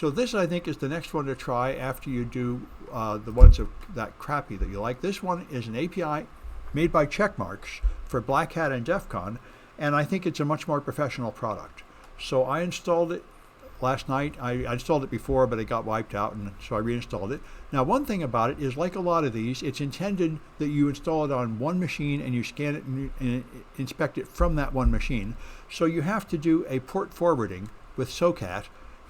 So this, I think, is the next one to try after you do the ones of that crappy that you like. This one is an API made by Checkmarx for Black Hat and DEF CON, and I think it's a much more professional product. So I installed it last night. I installed it before, but it got wiped out, and so I reinstalled it. Now, one thing about it is, like a lot of these, it's intended that you install it on one machine and you scan it and inspect it from that one machine. So you have to do a port forwarding with SOCAT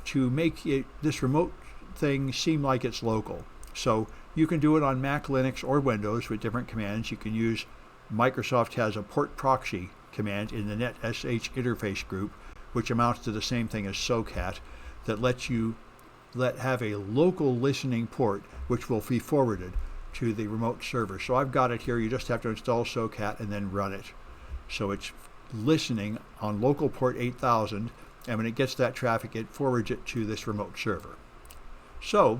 to make this remote thing seem like it's local. So you can do it on Mac, Linux, or Windows with different commands. You can use, Microsoft has a port proxy command in the NetSH interface group, which amounts to the same thing as SOCAT, that lets you have a local listening port which will be forwarded to the remote server. So I've got it here. You just have to install SOCAT and then run it. So it's listening on local port 8000, and when it gets that traffic, it forwards it to this remote server. So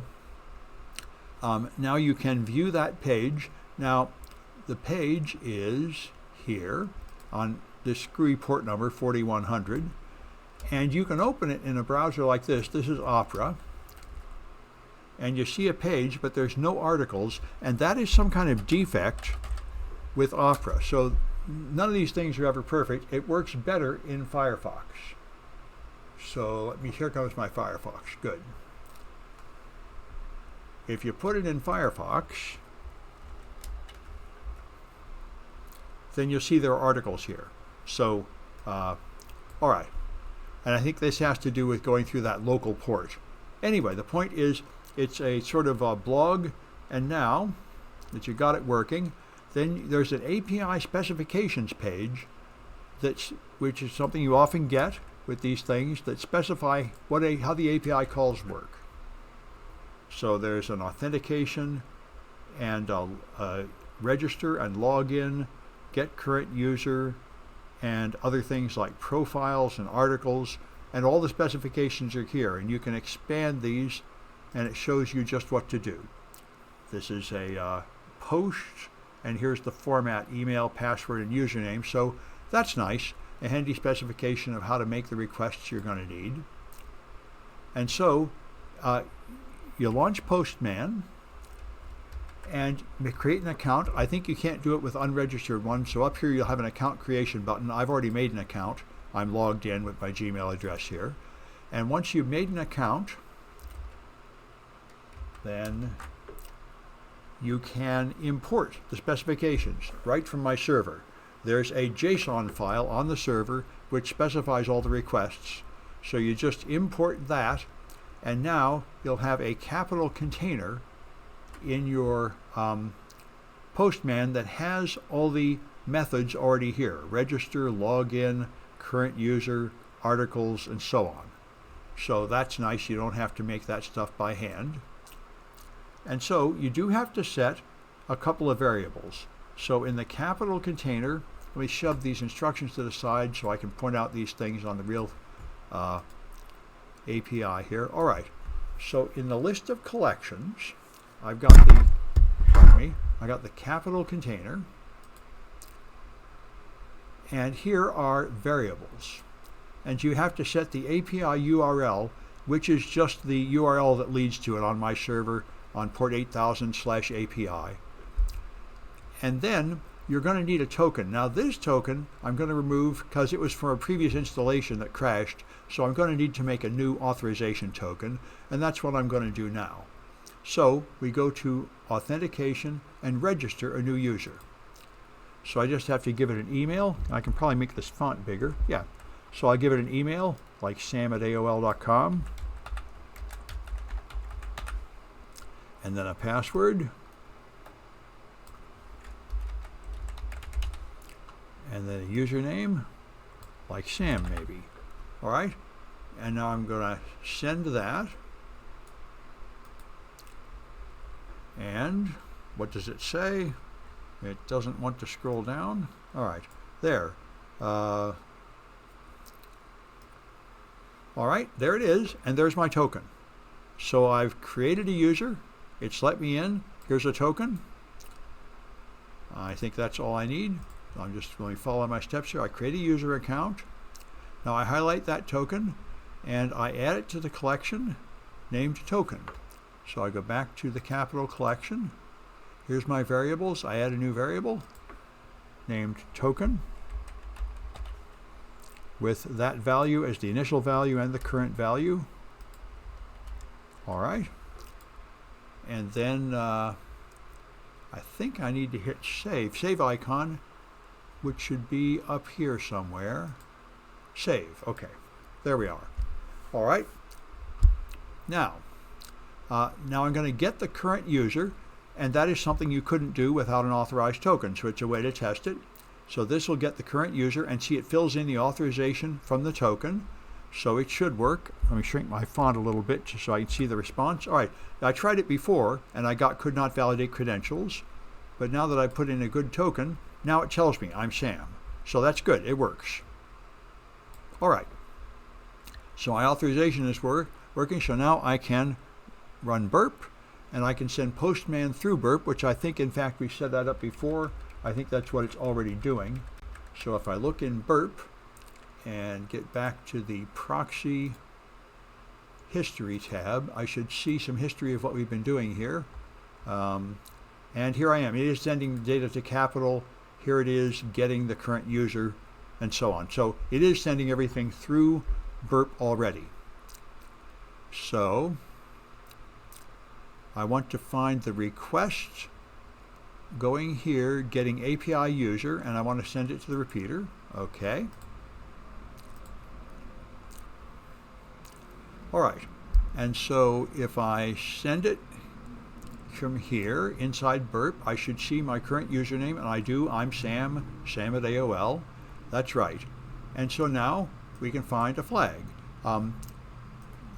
now you can view that page. Now the page is here on this screwy port number 4100. And you can open it in a browser like this. This is Opera. And you see a page, but there's no articles. And that is some kind of defect with Opera. So none of these things are ever perfect. It works better in Firefox. So here comes my Firefox. Good. If you put it in Firefox, then you'll see there are articles here. So, all right. And I think this has to do with going through that local port. Anyway, the point is, it's a sort of a blog, and now that you got it working, then there's an API specifications page, which is something you often get with these things that specify how the API calls work. So there's an authentication and a register and login, get current user, and other things like profiles and articles, and all the specifications are here, and you can expand these, and it shows you just what to do. This is a post, and here's the format: email, password, and username. So that's nice, a handy specification of how to make the requests you're going to need. And so you launch Postman and create an account. I think you can't do it with unregistered ones, so up here you'll have an account creation button. I've already made an account. I'm logged in with my Gmail address here. And once you've made an account, then you can import the specifications right from my server. There's a JSON file on the server which specifies all the requests. So you just import that, and now you'll have a capital container in your Postman that has all the methods already here: register, login, current user, articles, and so on. So that's nice. You don't have to make that stuff by hand. And so you do have to set a couple of variables. So in the capital container, let me shove these instructions to the side so I can point out these things on the real API here. All right. So in the list of collections, I've got I got the capital container, and here are variables. And you have to set the API URL, which is just the URL that leads to it on my server on port 8000/API. And then you're going to need a token. Now this token I'm going to remove because it was from a previous installation that crashed, so I'm going to need to make a new authorization token, and that's what I'm going to do now. So we go to authentication and register a new user. So I just have to give it an email. I can probably make this font bigger. Yeah. So I give it an email like sam@aol.com, and then a password, and then a username like Sam maybe. All right. And now I'm going to send that. And what does it say? It doesn't want to scroll down. All right, there. All right, there it is, and there's my token. So I've created a user. It's let me in. Here's a token. I think that's all I need. I'm just going to follow my steps here. I create a user account. Now I highlight that token, and I add it to the collection, named token. So I go back to the capital collection. Here's my variables. I add a new variable named token with that value as the initial value and the current value. All right. And then I think I need to hit save. Save icon, which should be up here somewhere. Save. Okay. There we are. All right. Now I'm going to get the current user, and that is something you couldn't do without an authorized token, so it's a way to test it. So this will get the current user, and see it fills in the authorization from the token, so it should work. Let me shrink my font a little bit so I can see the response. All right, I tried it before, and I got could not validate credentials, but now that I put in a good token, now it tells me I'm Sam. So that's good, it works. All right, so my authorization is working, so now I can run burp, and I can send Postman through burp, which I think, in fact, we set that up before. I think that's what it's already doing. So if I look in burp and get back to the proxy history tab, I should see some history of what we've been doing here. And here I am. It is sending data to capital. Here it is getting the current user, and so on. So it is sending everything through burp already. So I want to find the request going here, getting API user, and I want to send it to the repeater. Okay. All right. And so if I send it from here inside burp, I should see my current username, and I do. I'm Sam at AOL. That's right. And so now we can find a flag.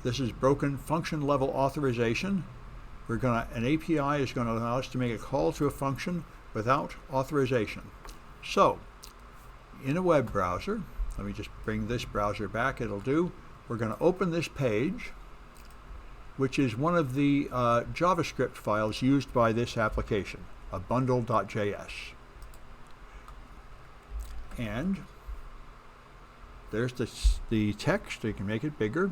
This is broken function level authorization. An API is going to allow us to make a call to a function without authorization. So, in a web browser, let me just bring this browser back, it'll do. We're going to open this page, which is one of the JavaScript files used by this application, a bundle.js. And there's the text, you can make it bigger.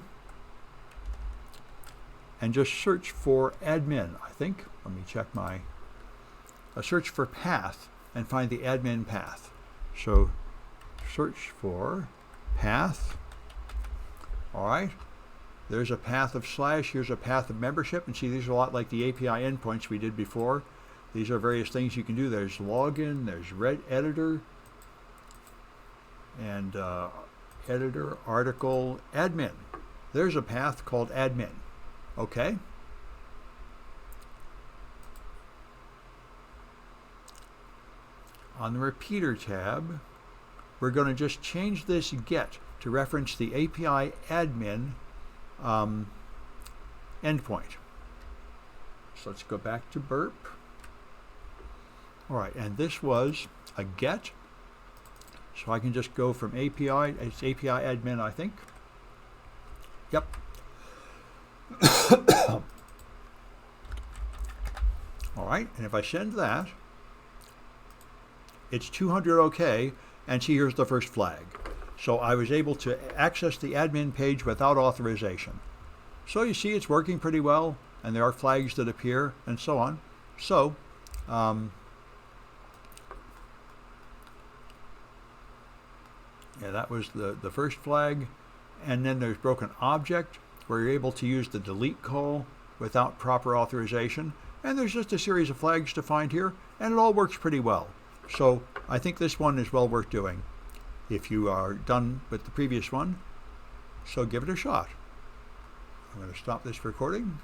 And just search for admin, I think. Let me check search for path and find the admin path. So search for path. All right. There's a path of /, here's a path of membership, and see these are a lot like the API endpoints we did before. These are various things you can do. There's login, there's red editor, and editor, article, admin. There's a path called admin. Okay. On the repeater tab, we're going to just change this get to reference the API admin endpoint. So let's go back to burp. All right, and this was a get. So I can just go from API, it's API admin, I think. Yep. All right, and if I send that, it's 200 OK, and see here's the first flag. So I was able to access the admin page without authorization. So you see it's working pretty well, and there are flags that appear, and so on. So yeah, that was the first flag. And then there's broken object, where you're able to use the delete call without proper authorization. And there's just a series of flags to find here, and it all works pretty well. So I think this one is well worth doing if you are done with the previous one. So give it a shot. I'm going to stop this recording.